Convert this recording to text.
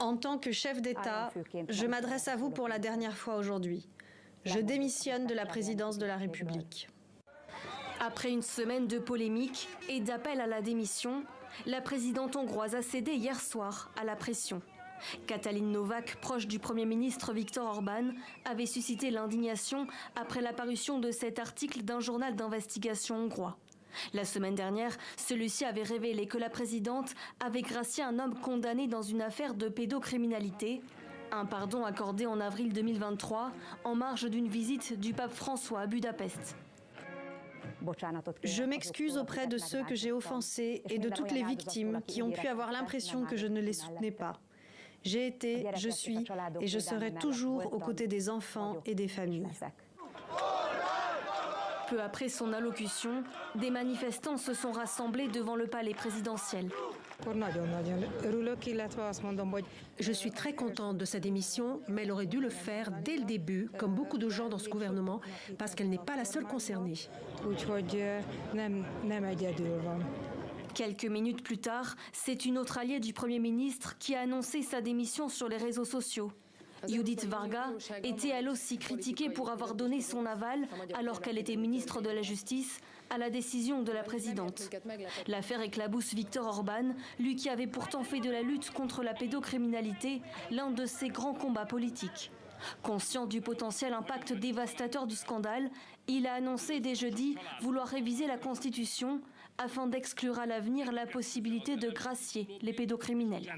En tant que chef d'État, je m'adresse à vous pour la dernière fois aujourd'hui. Je démissionne de la présidence de la République. Après une semaine de polémiques et d'appels à la démission, la présidente hongroise a cédé hier soir à la pression. Katalin Novák, proche du Premier ministre Viktor Orban, avait suscité l'indignation après la parution de cet article d'un journal d'investigation hongrois. La semaine dernière, celui-ci avait révélé que la présidente avait gracié un homme condamné dans une affaire de pédocriminalité. Un pardon accordé en avril 2023 en marge d'une visite du pape François à Budapest. Je m'excuse auprès de ceux que j'ai offensés et de toutes les victimes qui ont pu avoir l'impression que je ne les soutenais pas. J'ai été, je suis et je serai toujours aux côtés des enfants et des familles. Peu après son allocution, des manifestants se sont rassemblés devant le palais présidentiel. Je suis très contente de sa démission, mais elle aurait dû le faire dès le début, comme beaucoup de gens dans ce gouvernement, parce qu'elle n'est pas la seule concernée. Quelques minutes plus tard, c'est une autre alliée du Premier ministre qui a annoncé sa démission sur les réseaux sociaux. Judith Varga était elle aussi critiquée pour avoir donné son aval, alors qu'elle était ministre de la Justice, à la décision de la présidente. L'affaire éclabousse Viktor Orban, lui qui avait pourtant fait de la lutte contre la pédocriminalité l'un de ses grands combats politiques. Conscient du potentiel impact dévastateur du scandale, il a annoncé dès jeudi vouloir réviser la Constitution afin d'exclure à l'avenir la possibilité de gracier les pédocriminels.